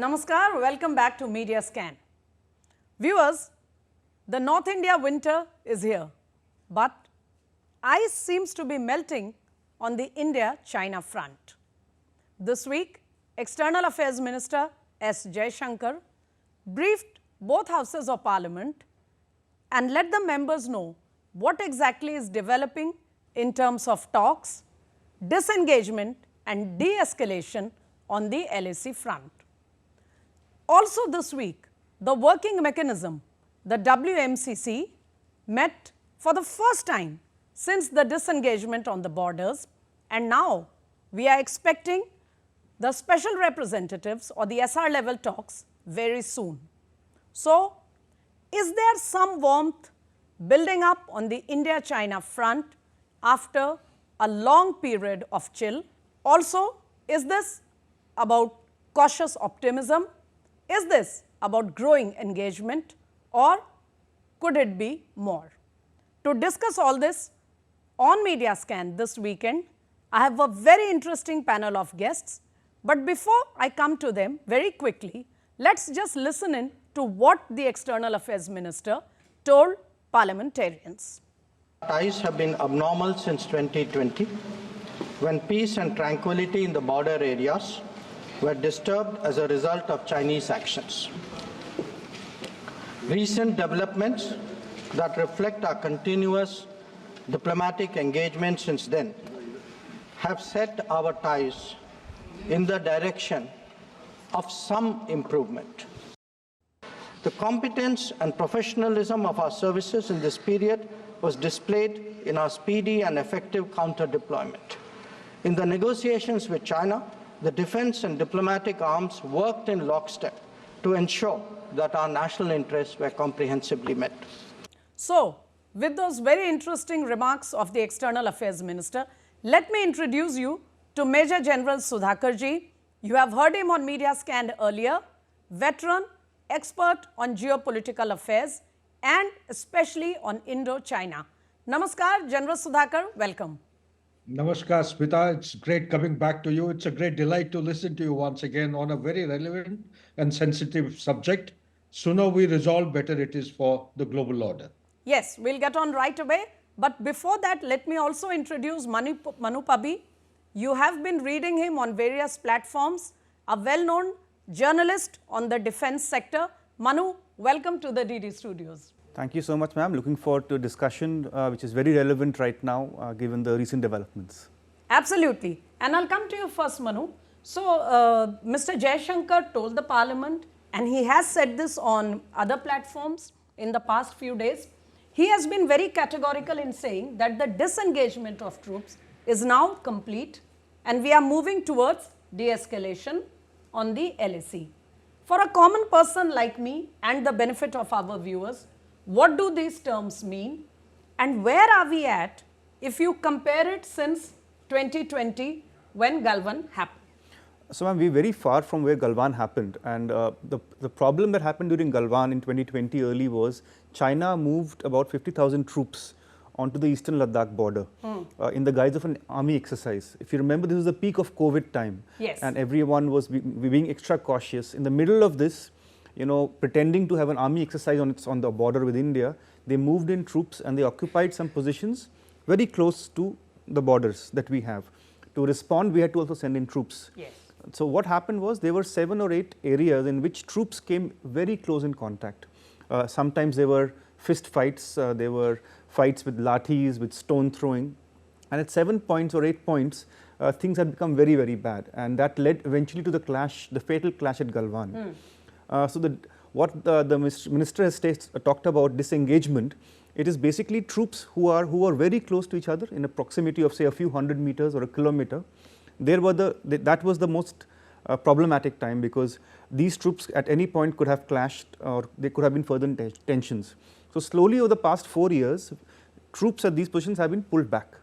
Namaskar, welcome back to Media Scan. Viewers, the North India winter is here, but ice seems to be melting on the India-China front. This week, External Affairs Minister S. Jaishankar briefed both houses of parliament and let the members know what exactly is developing in terms of talks, disengagement and de-escalation on the LAC front. Also this week, the working mechanism, the WMCC, met for the first time since the disengagement on the borders, and now we are expecting the special representatives or the SR level talks very soon. So, is there some warmth building up on the India-China front after a long period of chill? Also, is this about cautious optimism? Is this about growing engagement, or could it be more? To discuss all this on Media Scan this weekend, I have a very interesting panel of guests. But before I come to them very quickly, let's just listen in to what the External Affairs Minister told parliamentarians. Ties have been abnormal since 2020, when peace and tranquility in the border areas were disturbed as a result of Chinese actions. Recent developments that reflect our continuous diplomatic engagement since then have set our ties in the direction of some improvement. The competence and professionalism of our services in this period was displayed in our speedy and effective counter-deployment. In the negotiations with China, the defense and diplomatic arms worked in lockstep to ensure that our national interests were comprehensively met. So, with those very interesting remarks of the External Affairs Minister, let me introduce you to Major General Sudhakar ji. You have heard him on Media Scan earlier, veteran, expert on geopolitical affairs and especially on Indo-China. Namaskar, General Sudhakar, welcome. Namaskar, Smita. It's great coming back to you. It's a great delight to listen to you once again on a very relevant and sensitive subject. Sooner we resolve, better it is for the global order. Yes, we'll get on right away. But before that, let me also introduce Manu Pabi. You have been reading him on various platforms, a well-known journalist on the defense sector. Manu, welcome to the DD studios. Thank you so much, ma'am. Looking forward to a discussion which is very relevant right now given the recent developments. Absolutely. And I'll come to you first, Manu. So, Mr. Jaishankar told the parliament, and he has said this on other platforms in the past few days, he has been very categorical in saying that the disengagement of troops is now complete and we are moving towards de-escalation on the LAC. For a common person like me and the benefit of our viewers, what do these terms mean and where are we at if you compare it since 2020 when Galwan happened? So, ma'am, we are very far from where Galwan happened, and the problem that happened during Galwan in 2020 early was China moved about 50,000 troops onto the eastern Ladakh border in the guise of an army exercise. If you remember, this was the peak of COVID time, yes, and everyone was being extra cautious. In the middle of this, you know, pretending to have an army exercise on the border with India, they moved in troops and they occupied some positions very close to the borders that we have. To respond, we had to also send in troops. Yes. So, what happened was there were 7 or 8 areas in which troops came very close in contact. Sometimes there were fist fights, there were fights with lathis, with stone throwing, and at 7 points or 8 points, things had become very, very bad, and that led eventually to the clash, the fatal clash at Galwan. So, what the minister has talked about disengagement, it is basically troops who are very close to each other in a proximity of say a few hundred meters or a kilometer. That was the most problematic time, because these troops at any point could have clashed or there could have been further tensions. So, slowly over the past 4 years, troops at these positions have been pulled back.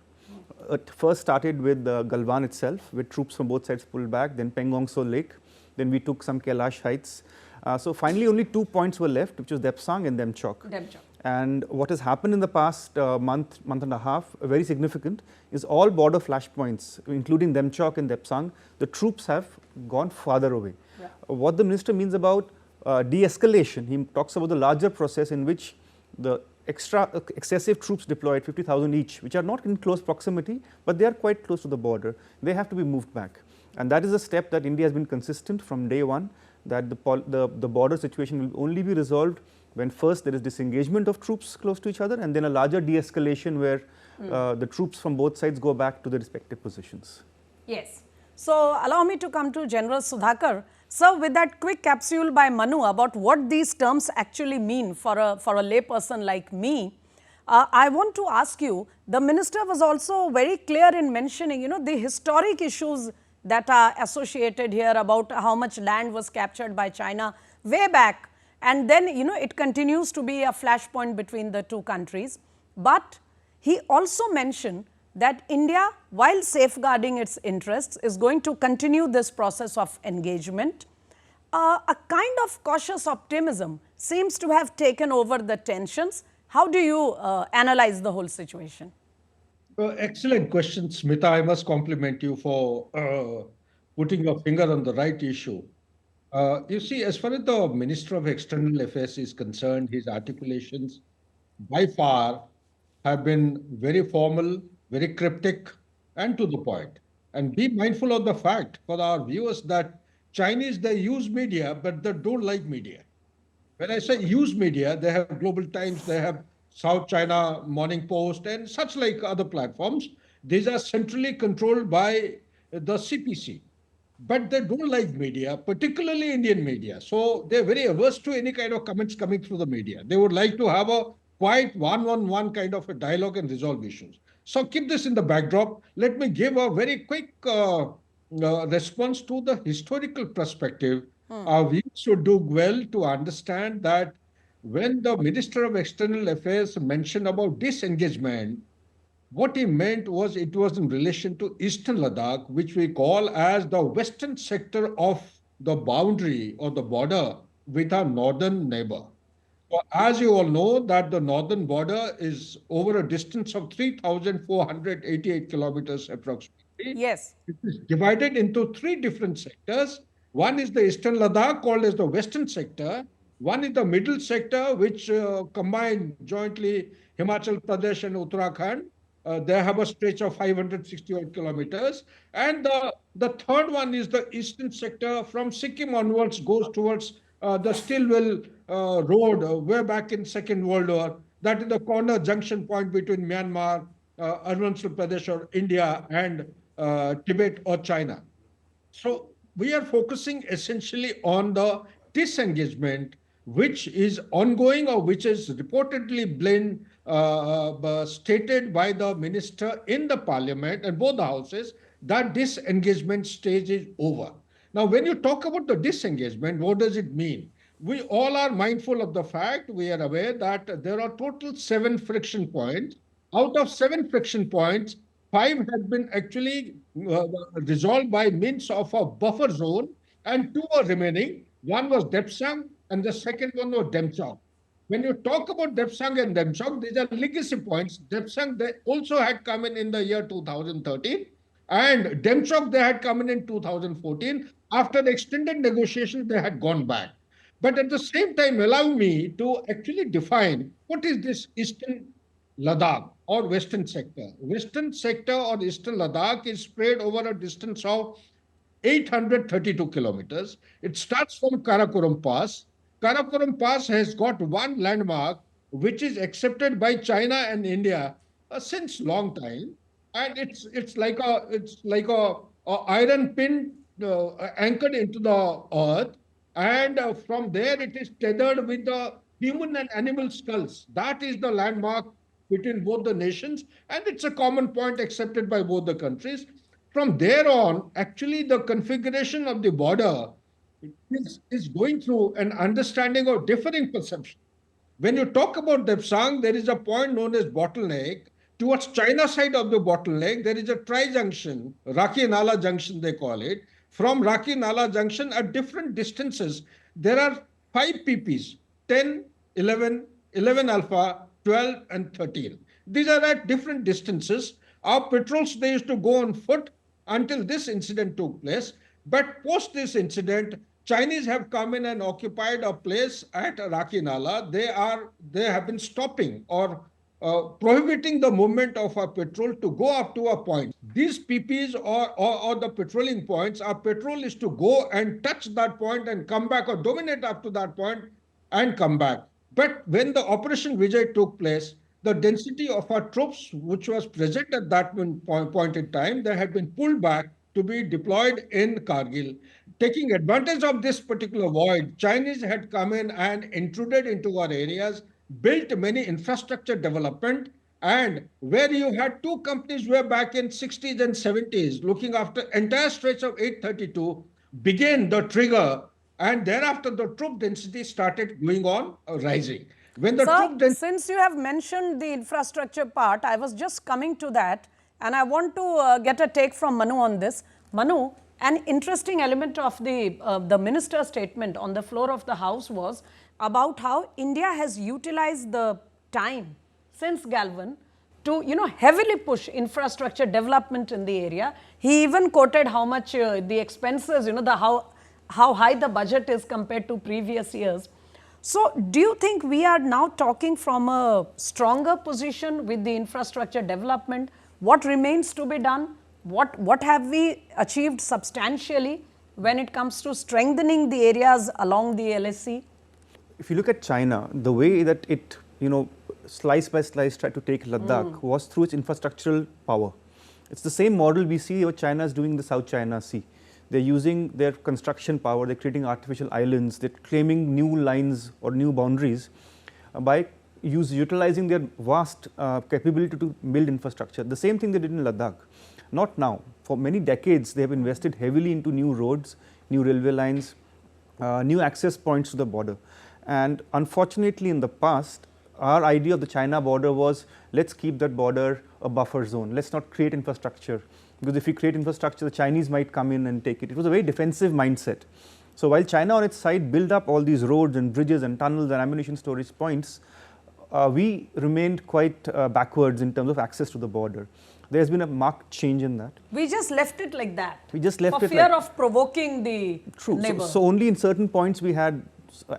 It first started with Galwan itself, with troops from both sides pulled back, then Pengong So Lake, then we took some Kailash Heights. So, finally only 2 points were left, which was Depsang and Demchok. And what has happened in the past month and a half, very significant, is all border flashpoints, including Demchok and Depsang, the troops have gone farther away. What the minister means about de-escalation, he talks about the larger process in which the excessive troops deployed, 50,000 each, which are not in close proximity, but they are quite close to the border, they have to be moved back. And that is a step that India has been consistent from day one, that the border situation will only be resolved when first there is disengagement of troops close to each other, and then a larger de-escalation where the troops from both sides go back to their respective positions. Yes. So, allow me to come to General Sudhakar. Sir, with that quick capsule by Manu about what these terms actually mean for a layperson like me, I want to ask you, the minister was also very clear in mentioning, the historic issues that are associated here about how much land was captured by China way back, and then, it continues to be a flashpoint between the two countries. But he also mentioned that India, while safeguarding its interests, is going to continue this process of engagement. A kind of cautious optimism seems to have taken over the tensions. How do you analyze the whole situation? Excellent question, Smita. I must compliment you for putting your finger on the right issue. You see, as far as the Minister of External Affairs is concerned, his articulations by far have been very formal, very cryptic, and to the point. And be mindful of the fact for our viewers that Chinese, they use media, but they don't like media. When I say use media, they have Global Times, they have South China Morning Post, and such like other platforms. These are centrally controlled by the CPC. But they don't like media, particularly Indian media. So they're very averse to any kind of comments coming through the media. They would like to have a quiet one-on-one kind of a dialogue and resolve issues. So keep this in the backdrop. Let me give a very quick response to the historical perspective. Our viewers should do well to understand that when the Minister of External Affairs mentioned about disengagement, what he meant was it was in relation to Eastern Ladakh, which we call as the western sector of the boundary or the border with our northern neighbor. So as you all know that the northern border is over a distance of 3,488 kilometers approximately. Yes. It is divided into three different sectors. One is the Eastern Ladakh, called as the western sector. One is the middle sector, which combine jointly Himachal Pradesh and Uttarakhand. They have a stretch of 560 kilometers. And the third one is the eastern sector from Sikkim onwards, goes towards the Stillwell road way back in Second World War. That is the corner junction point between Myanmar, Arunachal Pradesh or India and Tibet or China. So we are focusing essentially on the disengagement, which is ongoing or which is reportedly been stated by the minister in the parliament and both the houses that disengagement stage is over. Now, when you talk about the disengagement, what does it mean? We all are mindful of the fact, we are aware that there are total 7 friction points. Out of 7 friction points, 5 have been actually resolved by means of a buffer zone and 2 are remaining. One was Depsang and the second one was Demchok. When you talk about Depsang and Demchok, these are legacy points. Depsang, they also had come in the year 2013 and Demchok, they had come in 2014. After the extended negotiations, they had gone back. But at the same time, allow me to actually define what is this Eastern Ladakh or Western sector. Western sector or Eastern Ladakh is spread over a distance of 832 kilometers. It starts from Karakoram Pass. Karakoram Pass has got one landmark which is accepted by China and India since long time, and it's like a iron pin anchored into the earth, and from there it is tethered with the human and animal skulls. That is the landmark between both the nations, and it's a common point accepted by both the countries. From there on, actually the configuration of the border is going through an understanding of differing perception. When you talk about Depsang, there is a point known as bottleneck. Towards China side of the bottleneck, there is a tri-junction, Raki Nala junction they call it. From Raki Nala junction at different distances, there are 5 PPs, 10, 11, 11 alpha, 12 and 13. These are at different distances. Our patrols, they used to go on foot until this incident took place. But post this incident, Chinese have come in and occupied a place at Rakinala. They have been stopping or prohibiting the movement of our petrol to go up to a point. These PPs or the patrolling points, our patrol is to go and touch that point and come back, or dominate up to that point and come back. But when the Operation Vijay took place, the density of our troops, which was present at that point in time, they had been pulled back to be deployed in Kargil. Taking advantage of this particular void, Chinese had come in and intruded into our areas, built many infrastructure development, and where you had two companies way back in 60s and 70s looking after entire stretch of 832, began the trigger, and thereafter the troop density started going on rising. When the Sir, since you have mentioned the infrastructure part, I was just coming to that, and I want to get a take from Manu on this. Manu, an interesting element of the minister's statement on the floor of the House was about how India has utilized the time since Galvan to, heavily push infrastructure development in the area. He even quoted how much the expenses, how high the budget is compared to previous years. So, do you think we are now talking from a stronger position with the infrastructure development? What remains to be done? What have we achieved substantially when it comes to strengthening the areas along the LAC? If you look at China, the way that it, slice by slice tried to take Ladakh was through its infrastructural power. It's the same model we see what China is doing in the South China Sea. They're using their construction power, they're creating artificial islands, they're claiming new lines or new boundaries by utilizing their vast capability to build infrastructure. The same thing they did in Ladakh. Not now. For many decades, they have invested heavily into new roads, new railway lines, new access points to the border. And unfortunately, in the past, our idea of the China border was, let's keep that border a buffer zone. Let's not create infrastructure. Because if we create infrastructure, the Chinese might come in and take it. It was a very defensive mindset. So while China on its side built up all these roads and bridges and tunnels and ammunition storage points, we remained quite backwards in terms of access to the border. There has been a marked change in that. We just left it like that. We just left for it fear like, of provoking the neighbor. So only in certain points we had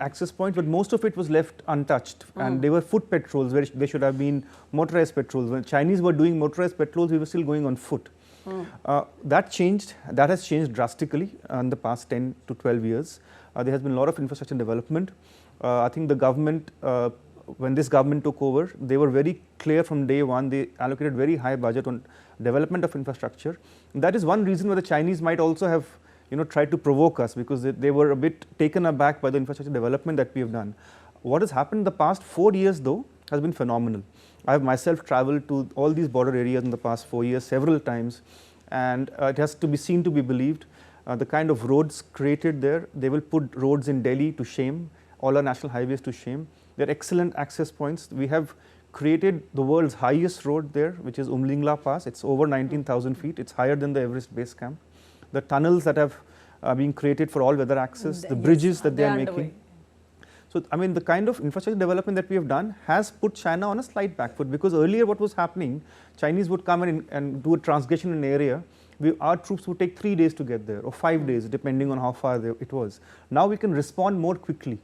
access points, but most of it was left untouched. And they were foot patrols where they should have been motorized patrols. When Chinese were doing motorized patrols, we were still going on foot. That has changed drastically in the past 10 to 12 years. There has been a lot of infrastructure development. I think the government, when this government took over, they were very clear from day one. They allocated very high budget on development of infrastructure. And that is one reason why the Chinese might also have tried to provoke us, because they were a bit taken aback by the infrastructure development that we have done. What has happened in the past 4 years though has been phenomenal. I have myself traveled to all these border areas in the past 4 years several times, and it has to be seen to be believed. The kind of roads created there, they will put roads in Delhi to shame, all our national highways to shame. They are excellent access points. We have created the world's highest road there, which is Umlingla Pass. It's over 19,000 feet. It's higher than the Everest base camp. The tunnels that have been created for all weather access, the bridges that they are making. So, I mean, the kind of infrastructure development that we have done has put China on a slight back foot, because earlier what was happening, Chinese would come in and do a transgression in an area. Our troops would take 3 days to get there, or 5 days, depending on how far it was. Now we can respond more quickly.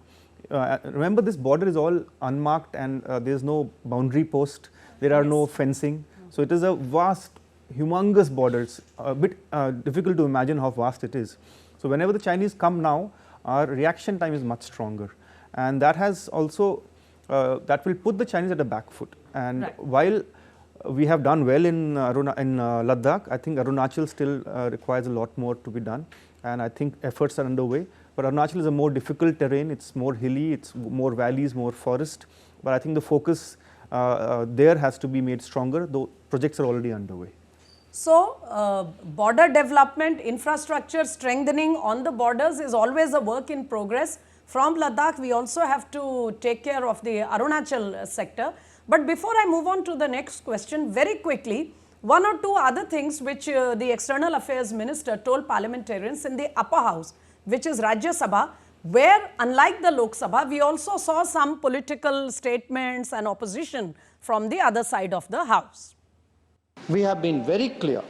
Remember, this border is all unmarked, and there is no boundary post, there are no fencing. So it is a vast, humongous border. It's a bit difficult to imagine how vast it is. So whenever the Chinese come now, our reaction time is much stronger. And that has also, that will put the Chinese at a back foot. And while we have done well in Ladakh, I think Arunachal still requires a lot more to be done. And I think efforts are underway. But Arunachal is a more difficult terrain. It's more hilly, it's more valleys, more forest. But I think the focus there has to be made stronger, though projects are already underway. So, border development, infrastructure strengthening on the borders is always a work in progress. From Ladakh, we also have to take care of the Arunachal sector. But before I move on to the next question, very quickly, one or two other things which the External Affairs Minister told parliamentarians in the upper house, which is Rajya Sabha, where unlike the Lok Sabha, we also saw some political statements and opposition from the other side of the house. We have been very clear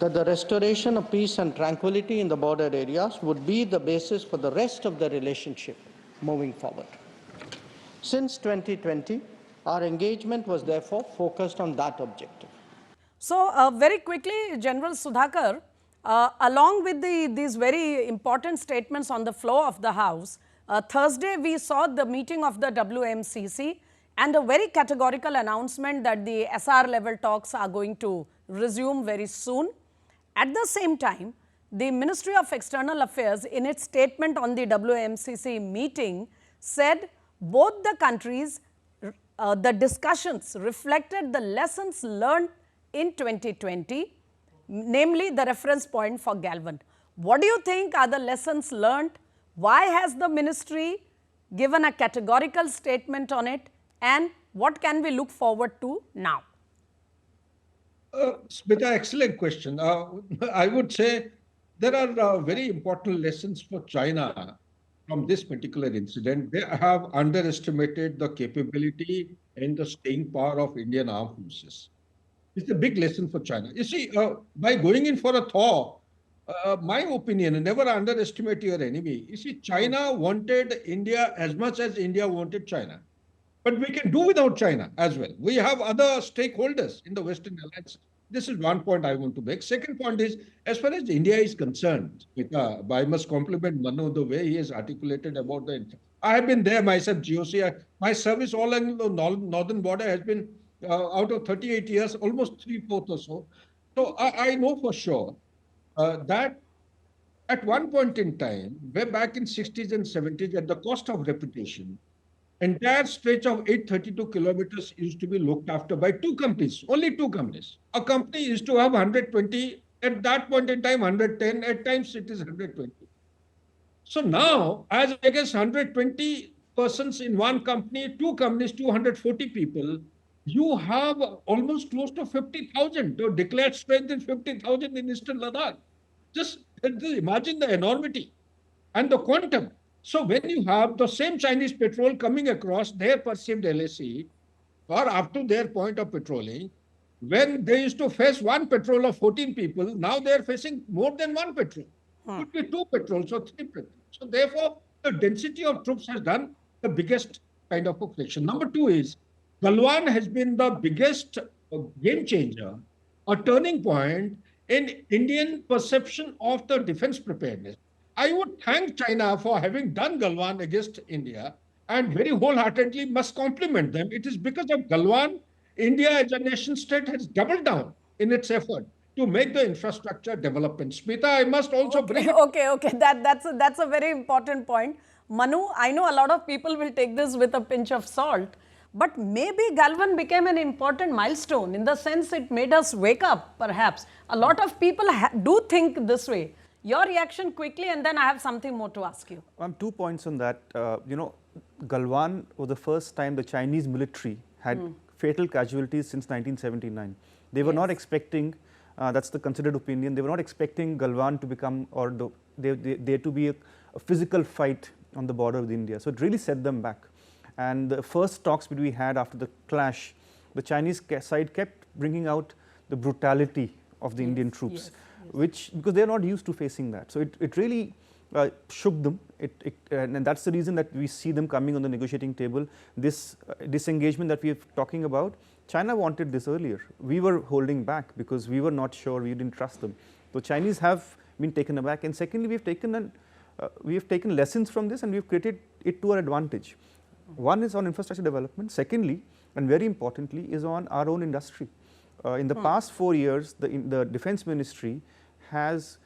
that the restoration of peace and tranquility in the border areas would be the basis for the rest of the relationship moving forward. Since 2020, our engagement was therefore focused on that objective. So, very quickly, General Sudhakar, along with these very important statements on the floor of the House, Thursday we saw the meeting of the WMCC and a very categorical announcement that the SR level talks are going to resume very soon. At the same time, the Ministry of External Affairs in its statement on the WMCC meeting said both the countries, the discussions reflected the lessons learned in 2020, namely the reference point for Galvan. What do you think are the lessons learned? Why has the ministry given a categorical statement on it, and what can we look forward to now? Smita, excellent question. I would say there are very important lessons for China from this particular incident. They have underestimated the capability and the staying power of Indian armed forces. It's a big lesson for China. You see, by going in for a thaw, my opinion, never underestimate your enemy. You see, China wanted India as much as India wanted China. But we can do without China as well. We have other stakeholders in the Western alliance. This is one point I want to make. Second point is, as far as India is concerned, I must compliment Manu the way he has articulated about the. I have been there myself, GOC. My service all along the northern border has been out of 38 years, almost 3/4 or so. So I know for sure that at one point in time, way back in 60s and 70s, at the cost of reputation, entire stretch of 832 kilometers used to be looked after by two companies, only two companies. A company used to have 120, at that point in time 110, at times it is 120. So now, as against 120 persons in one company, two companies, 240 people, you have almost close to 50,000. The declared strength is 50,000 in Eastern Ladakh. Just imagine the enormity and the quantum. So when you have the same Chinese patrol coming across their perceived LAC or up to their point of patrolling, when they used to face one patrol of 14 people, now they are facing more than one patrol. Could be two patrols or three patrols. So therefore, the density of troops has done the biggest kind of a friction. Number two is, Galwan has been the biggest game changer, a turning point in Indian perception of the defense preparedness. I would thank China for having done Galwan against India and very wholeheartedly must compliment them. It is because of Galwan, India as a nation state has doubled down in its effort to make the infrastructure development. Smita, I must also bring... Okay. That's a very important point. Manu, I know a lot of people will take this with a pinch of salt, but maybe Galvan became an important milestone in the sense it made us wake up, perhaps. A lot of people do think this way. Your reaction quickly, and then I have something more to ask you. 2 points on that. Galwan was the first time the Chinese military had fatal casualties since 1979. They were not expecting, that's the considered opinion, they were not expecting Galwan to become, or there to be a physical fight on the border with India. So it really set them back. And the first talks which we had after the clash, the Chinese side kept bringing out the brutality of the Indian troops. Which, because they are not used to facing that. So it really shook them, and that's the reason that we see them coming on the negotiating table. This disengagement that we are talking about, China wanted this earlier. We were holding back because we were not sure, we didn't trust them. So Chinese have been taken aback, and secondly, we have taken lessons from this and we have created it to our advantage. One is on infrastructure development. Secondly, and very importantly, is on our own industry. In the past 4 years, the Defense Ministry has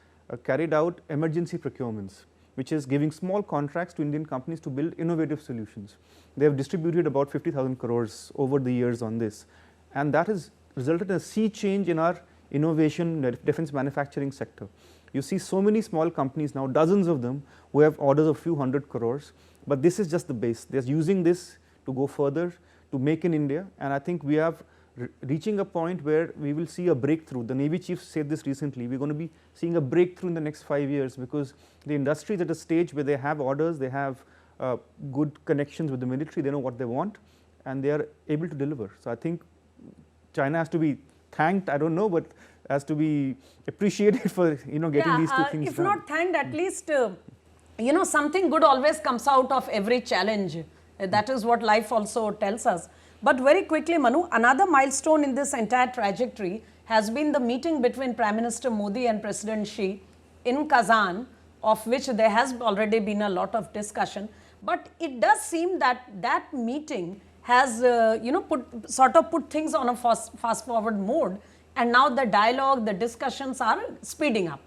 carried out emergency procurements, which is giving small contracts to Indian companies to build innovative solutions. They have distributed about 50,000 crores over the years on this, and that has resulted in a sea change in our innovation defense manufacturing sector. You see so many small companies now, dozens of them, who have orders of few hundred crores, but this is just the base. They are using this to go further, to make in India, and I think we have reaching a point where we will see a breakthrough. The Navy chief said this recently. We're going to be seeing a breakthrough in the next 5 years because the industry is at a stage where they have orders, they have good connections with the military, they know what they want, and they are able to deliver. So I think China has to be thanked, I don't know, but has to be appreciated for getting these two things if done. not thanked, at least something good always comes out of every challenge. That is what life also tells us. But very quickly, Manu, another milestone in this entire trajectory has been the meeting between Prime Minister Modi and President Xi in Kazan, of which there has already been a lot of discussion. But it does seem that that meeting has put things on a fast forward mode, and now the dialogue, the discussions are speeding up.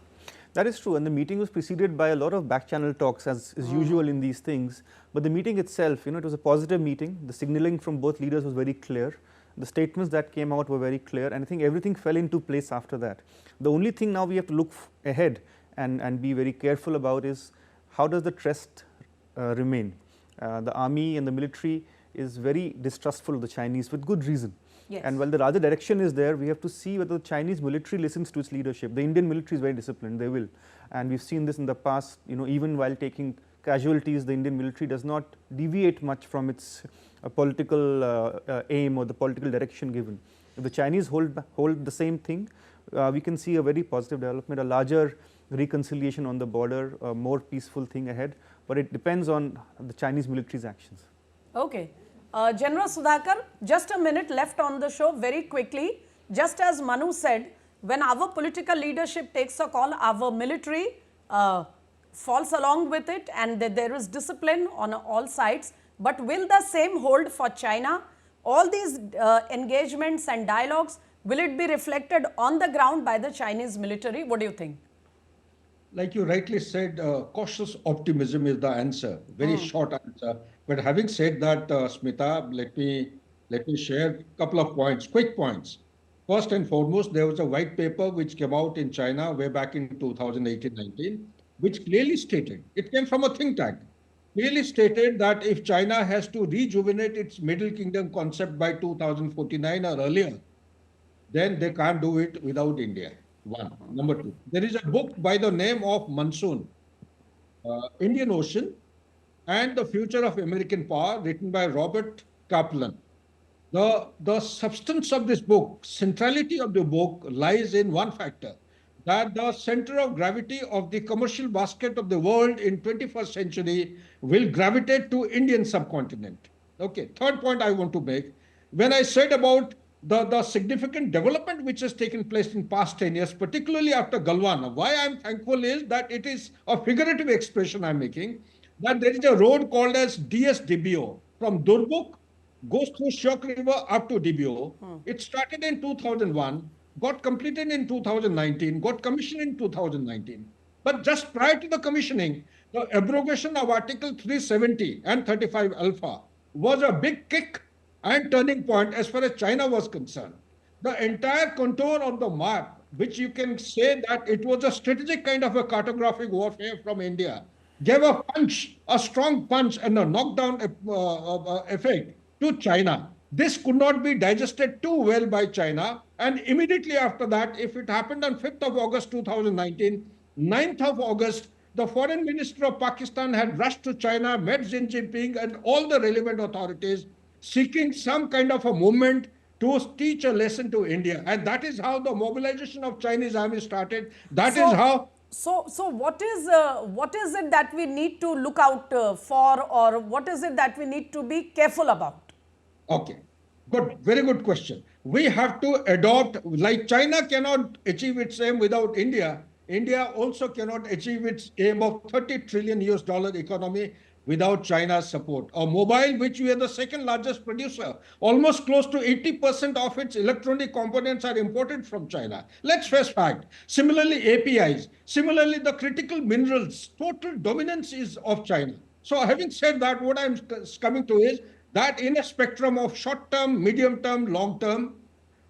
That is true, and the meeting was preceded by a lot of back channel talks, as is usual in these things. But the meeting itself, it was a positive meeting. The signaling from both leaders was very clear. The statements that came out were very clear, and I think everything fell into place after that. The only thing now we have to look ahead and be very careful about is how does the trust remain. The army and the military is very distrustful of the Chinese with good reason. Yes. And while the larger direction is there, we have to see whether the Chinese military listens to its leadership. The Indian military is very disciplined, they will. And we've seen this in the past, even while taking casualties, the Indian military does not deviate much from its political aim or the political direction given. If the Chinese hold the same thing, we can see a very positive development, a larger reconciliation on the border, a more peaceful thing ahead. But it depends on the Chinese military's actions. Okay. General Sudhakar, just a minute left on the show. Very quickly, just as Manu said, when our political leadership takes a call, our military falls along with it, and there is discipline on all sides. But will the same hold for China? All these engagements and dialogues, will it be reflected on the ground by the Chinese military? What do you think? Like you rightly said, cautious optimism is the answer, very short answer. But having said that, Smita, let me share a couple of points, quick points. First and foremost, there was a white paper which came out in China way back in 2018-19, which clearly stated, it came from a think tank, clearly stated that if China has to rejuvenate its Middle Kingdom concept by 2049 or earlier, then they can't do it without India. One. Number two, there is a book by the name of Monsoon, Indian Ocean and the Future of American Power, written by Robert Kaplan. The substance of this book, centrality of the book lies in one factor, that the center of gravity of the commercial basket of the world in 21st century will gravitate to Indian subcontinent. Okay, third point I want to make, when I said about the significant development which has taken place in past 10 years, particularly after Galwan. Why I'm thankful is that it is a figurative expression I'm making, that there is a road called as DSDBO from Durbuk, goes through Shyok River up to DBO. It started in 2001, got completed in 2019, got commissioned in 2019. But just prior to the commissioning, the abrogation of Article 370 and 35 Alpha was a big kick and turning point as far as China was concerned. The entire contour of the map, which you can say that it was a strategic kind of a cartographic warfare from India, gave a punch, a strong punch and a knockdown effect to China. This could not be digested too well by China, and immediately after that, if it happened on 5th of August 2019, 9th of August, the foreign minister of Pakistan had rushed to China, met Xi Jinping and all the relevant authorities, seeking some kind of a movement to teach a lesson to India. And that is how the mobilization of Chinese army started. That is how... So what is it that we need to look out for, or what is it that we need to be careful about? Okay, good, very good question. We have to adopt, like China cannot achieve its aim without India, India also cannot achieve its aim of $30 trillion economy without China's support. A mobile, which we are the second largest producer, almost close to 80% of its electronic components are imported from China. Let's face fact. Similarly, APIs, similarly, the critical minerals, total dominance is of China. So having said that, what I'm coming to is that in a spectrum of short term, medium term, long term,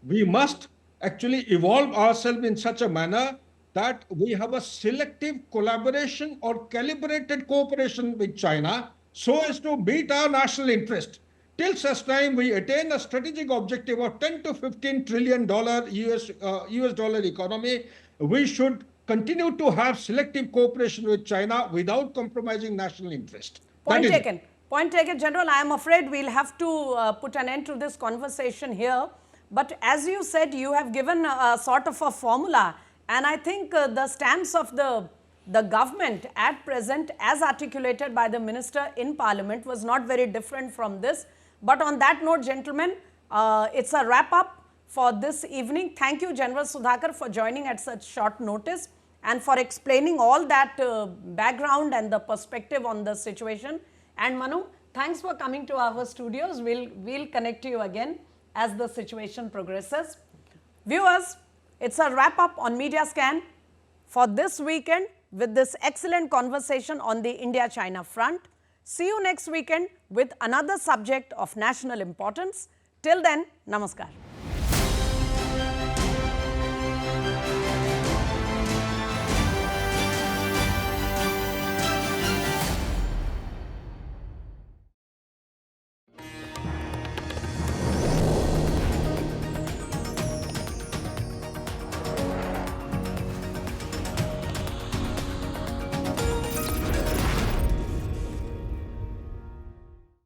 we must actually evolve ourselves in such a manner that we have a selective collaboration or calibrated cooperation with China so as to meet our national interest. Till such time we attain a strategic objective of $10 to $15 trillion US dollar economy, we should continue to have selective cooperation with China without compromising national interest. Point taken. Point taken, General. I am afraid we'll have to put an end to this conversation here. But as you said, you have given a sort of a formula, and I think the stance of the government at present, as articulated by the minister in Parliament, was not very different from this. But on that note, gentlemen, it's a wrap up for this evening. Thank you, General Sudhakar, for joining at such short notice and for explaining all that background and the perspective on the situation. And Manu, thanks for coming to our studios. We'll connect to you again as the situation progresses. Viewers, it's a wrap up on Media Scan for this weekend with this excellent conversation on the India-China front. See you next weekend with another subject of national importance. Till then, namaskar.